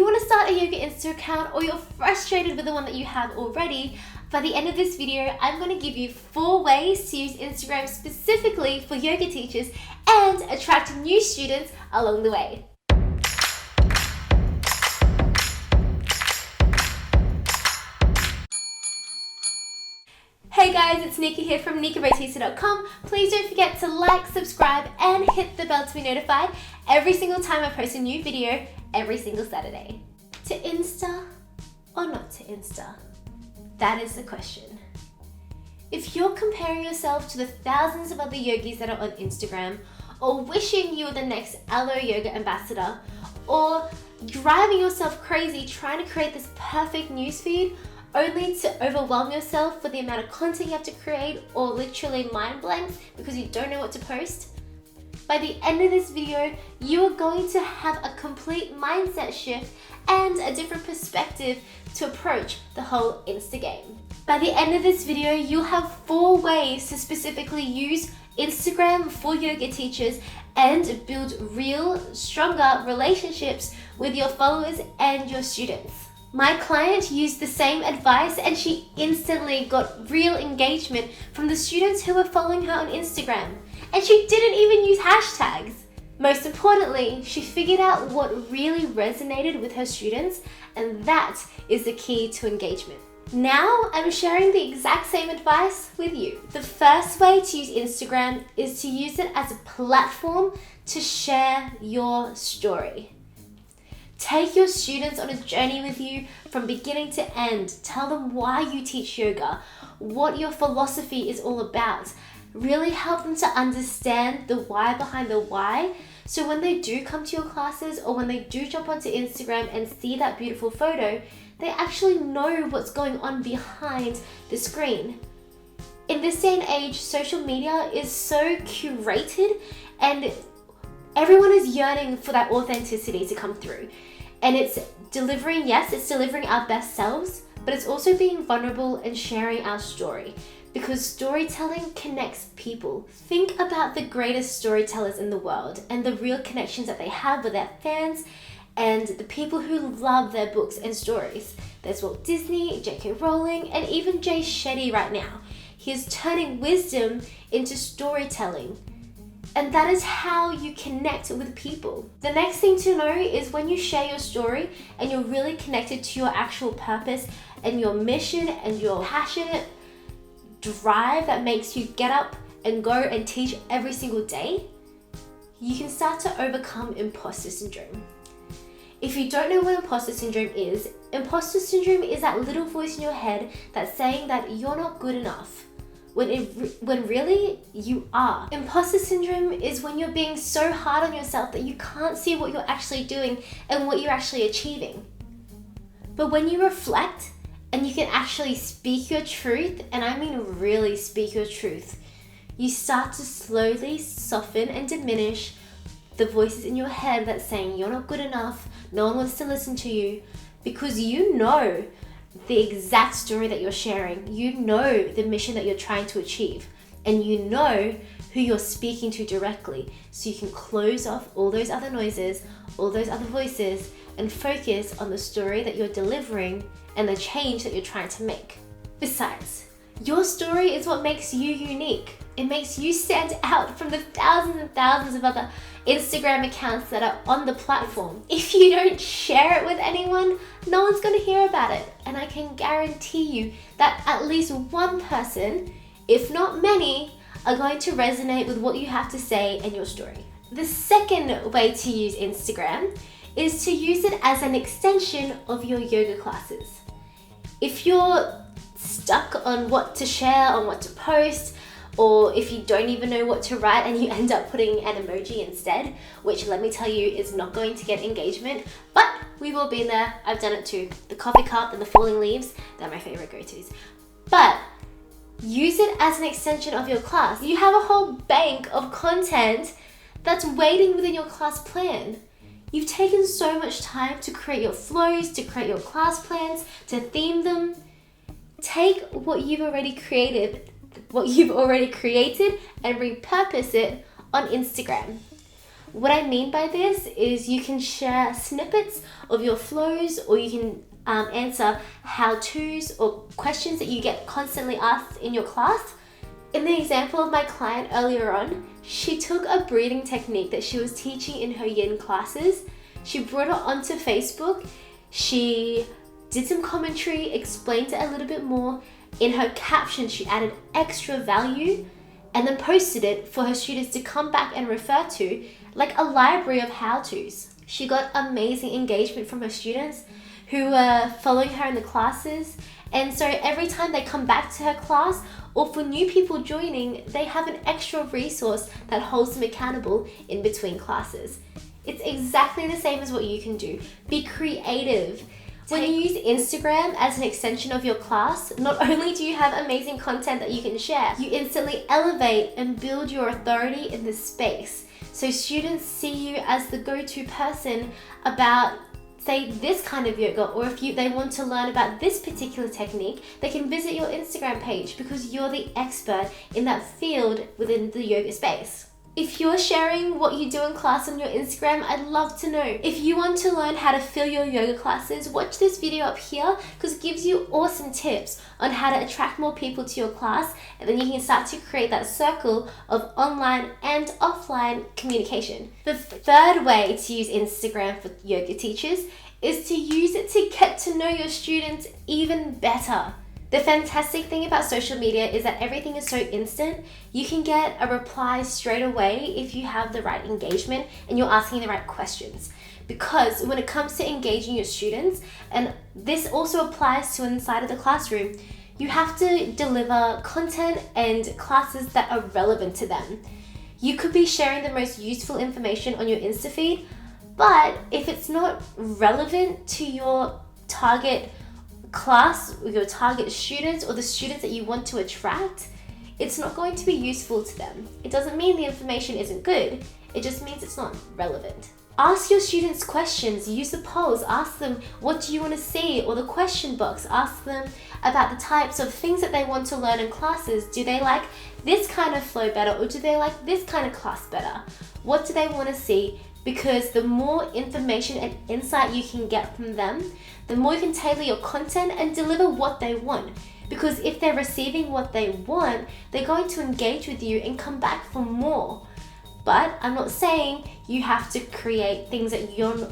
you want to start a yoga Insta account or you're frustrated with the one that you have already, by the end of this video, I'm going to give you 4 ways to use Instagram specifically for yoga teachers and attract new students along the way. Hey guys, it's Nika here from nikabautista.com. Please don't forget to like, subscribe, and hit the bell to be notified every single time I post a new video every single Saturday. To Insta or not to Insta? That is the question. If you're comparing yourself to the thousands of other yogis that are on Instagram, or wishing you were the next Aloe Yoga ambassador, or driving yourself crazy trying to create this perfect newsfeed, only to overwhelm yourself with the amount of content you have to create, or literally mind blanks because you don't know what to post, by the end of this video, you are going to have a complete mindset shift and a different perspective to approach the whole Insta game. By the end of this video, you'll have 4 ways to specifically use Instagram for yoga teachers and build real, stronger relationships with your followers and your students. My client used the same advice and she instantly got real engagement from the students who were following her on Instagram. And she didn't even use hashtags. Most importantly, she figured out what really resonated with her students, and that is the key to engagement. Now I'm sharing the exact same advice with you. The first way to use Instagram is to use it as a platform to share your story. Take your students on a journey with you from beginning to end. Tell them why you teach yoga, what your philosophy is all about. Really help them to understand the why behind the why. So when they do come to your classes or when they do jump onto Instagram and see that beautiful photo, they actually know what's going on behind the screen. In this day and age, social media is so curated and everyone is yearning for that authenticity to come through. And it's delivering, yes, it's delivering our best selves, but it's also being vulnerable and sharing our story. Because storytelling connects people. Think about the greatest storytellers in the world and the real connections that they have with their fans and the people who love their books and stories. There's Walt Disney, J.K. Rowling, and even Jay Shetty right now. He is turning wisdom into storytelling. And that is how you connect with people. The next thing to know is when you share your story and you're really connected to your actual purpose and your mission and your passionate drive that makes you get up and go and teach every single day, you can start to overcome imposter syndrome. If you don't know what imposter syndrome is that little voice in your head that's saying that you're not good enough, when really you are. Imposter syndrome is when you're being so hard on yourself that you can't see what you're actually doing and what you're actually achieving. But when you reflect and you can actually speak your truth, and I mean really speak your truth, you start to slowly soften and diminish the voices in your head that's saying you're not good enough, no one wants to listen to you, because you know the exact story that you're sharing, you know the mission that you're trying to achieve, and you know who you're speaking to directly, so you can close off all those other noises, all those other voices, and focus on the story that you're delivering and the change that you're trying to make. Besides, your story is what makes you unique. It makes you stand out from the thousands and thousands of other Instagram accounts that are on the platform. If you don't share it with anyone, no one's going to hear about it. And I can guarantee you that at least one person, if not many, are going to resonate with what you have to say and your story. The second way to use Instagram is to use it as an extension of your yoga classes. If you're stuck on what to share, on what to post, or if you don't even know what to write and you end up putting an emoji instead, which let me tell you is not going to get engagement, but we've all been there, I've done it too. The coffee cup and the falling leaves, they're my favorite go-tos. But use it as an extension of your class. You have a whole bank of content that's waiting within your class plan. You've taken so much time to create your flows, to create your class plans, to theme them. Take what you've already created and repurpose it on Instagram. What I mean by this is you can share snippets of your flows, or you can answer how-tos or questions that you get constantly asked in your class. In the example of my client earlier on, she took a breathing technique that she was teaching in her yin classes. She brought it onto Facebook. She did some commentary, explained it a little bit more. In her caption, she added extra value and then posted it for her students to come back and refer to, like a library of how-tos. She got amazing engagement from her students who were following her in the classes. And so every time they come back to her class, or for new people joining, they have an extra resource that holds them accountable in between classes. It's exactly the same as what you can do. Be creative. When you use Instagram as an extension of your class, not only do you have amazing content that you can share, you instantly elevate and build your authority in this space. So students see you as the go-to person about, say, this kind of yoga, or if they want to learn about this particular technique, they can visit your Instagram page because you're the expert in that field within the yoga space. If you're sharing what you do in class on your Instagram, I'd love to know. If you want to learn how to fill your yoga classes, watch this video up here because it gives you awesome tips on how to attract more people to your class, and then you can start to create that circle of online and offline communication. The third way to use Instagram for yoga teachers is to use it to get to know your students even better. The fantastic thing about social media is that everything is so instant. You can get a reply straight away if you have the right engagement and you're asking the right questions. Because when it comes to engaging your students, and this also applies to inside of the classroom, you have to deliver content and classes that are relevant to them. You could be sharing the most useful information on your Insta feed, but if it's not relevant to your target class, or your target students, or the students that you want to attract, it's not going to be useful to them. It doesn't mean the information isn't good, it just means it's not relevant. Ask your students questions, use the polls, ask them what do you want to see, or the question box, ask them about the types of things that they want to learn in classes. Do they like this kind of flow better, or do they like this kind of class better? What do they want to see? Because the more information and insight you can get from them, the more you can tailor your content and deliver what they want. Because if they're receiving what they want, they're going to engage with you and come back for more. But I'm not saying you have to create things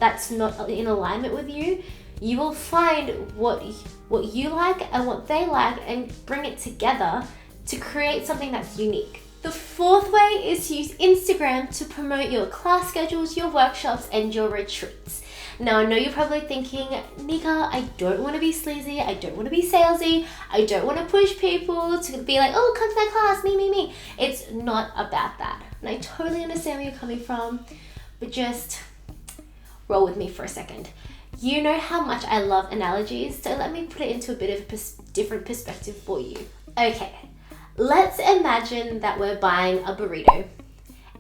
that's not in alignment with you. You will find what you like and what they like and bring it together to create something that's unique. The fourth way is to use Instagram to promote your class schedules, your workshops, and your retreats. Now, I know you're probably thinking, Nika, I don't want to be sleazy, I don't want to be salesy, I don't want to push people to be like, oh, come to my class, me. It's not about that. And I totally understand where you're coming from, but just roll with me for a second. You know how much I love analogies, so let me put it into a bit of a different perspective for you. Okay, let's imagine that we're buying a burrito,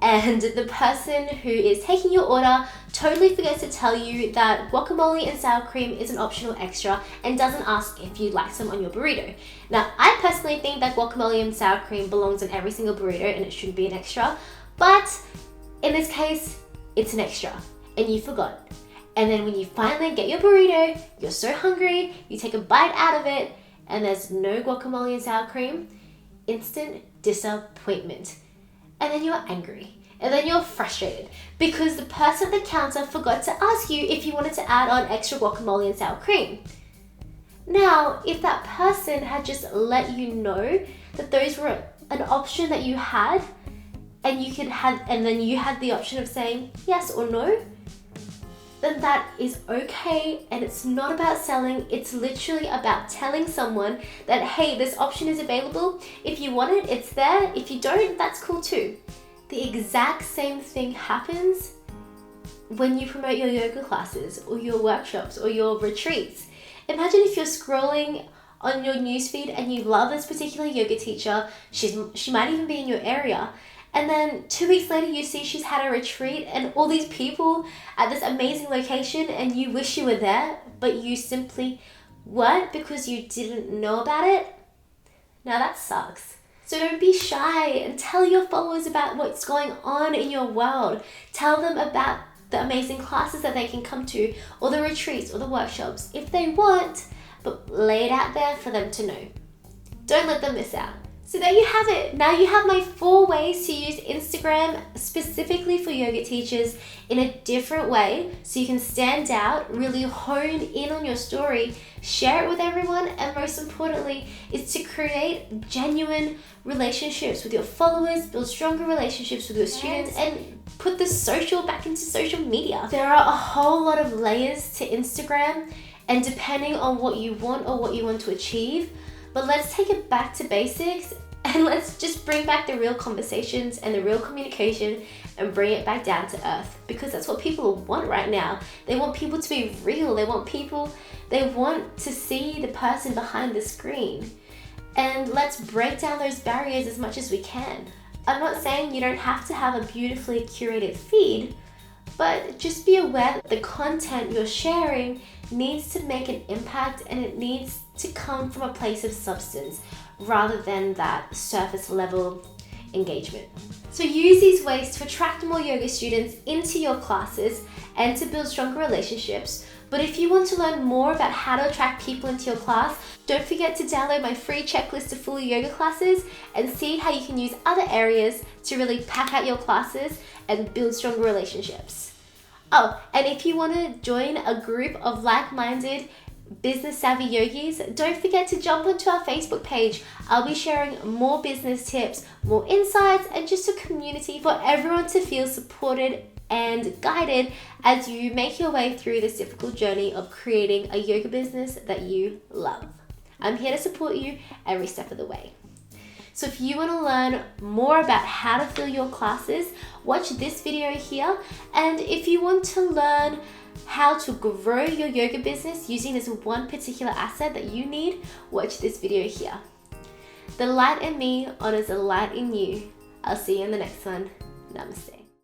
and the person who is taking your order totally forgets to tell you that guacamole and sour cream is an optional extra and doesn't ask if you'd like some on your burrito. Now, I personally think that guacamole and sour cream belongs in every single burrito and it shouldn't be an extra, but in this case, it's an extra and you forgot. And then when you finally get your burrito, you're so hungry, you take a bite out of it and there's no guacamole and sour cream, instant disappointment. And then you're angry. And then you're frustrated because the person at the counter forgot to ask you if you wanted to add on extra guacamole and sour cream. Now, if that person had just let you know that those were an option that you had, and then you had the option of saying yes or no, then that is okay, and it's not about selling. It's literally about telling someone that, hey, this option is available. If you want it, it's there. If you don't, that's cool too. The exact same thing happens when you promote your yoga classes or your workshops or your retreats. Imagine if you're scrolling on your newsfeed and you love this particular yoga teacher. She might even be in your area. And then 2 weeks later, you see she's had a retreat and all these people at this amazing location and you wish you were there, but you simply weren't because you didn't know about it. Now that sucks. So So don't be shy and tell your followers about what's going on in your world. Tell them about the amazing classes that they can come to, or the retreats or the workshops if they want, but lay it out there for them to know. Don't let them miss out. So there you have it. Now you have my 4 ways to use Instagram specifically for yoga teachers in a different way so you can stand out, really hone in on your story, share it with everyone, and most importantly is to create genuine relationships with your followers, build stronger relationships with your students, and put the social back into social media. There are a whole lot of layers to Instagram, and depending on what you want or what you want to achieve, but let's take it back to basics and let's just bring back the real conversations and the real communication and bring it back down to earth, because that's what people want right now. They want people to be real. They want to see the person behind the screen. And let's break down those barriers as much as we can. I'm not saying you don't have to have a beautifully curated feed, but just be aware that the content you're sharing needs to make an impact, and it needs to come from a place of substance rather than that surface level engagement. So use these ways to attract more yoga students into your classes and to build stronger relationships. But if you want to learn more about how to attract people into your class, don't forget to download my free checklist of full yoga classes and see how you can use other areas to really pack out your classes and build stronger relationships. Oh, and if you want to join a group of like-minded business savvy yogis, don't forget to jump onto our Facebook page. I'll be sharing more business tips, more insights, and just a community for everyone to feel supported and guided as you make your way through this difficult journey of creating a yoga business that you love. I'm here to support you every step of the way. So if you want to learn more about how to fill your classes, watch this video here. And if you want to learn how to grow your yoga business using this one particular asset that you need, watch this video here. The light in me honors the light in you. I'll see you in the next one. Namaste.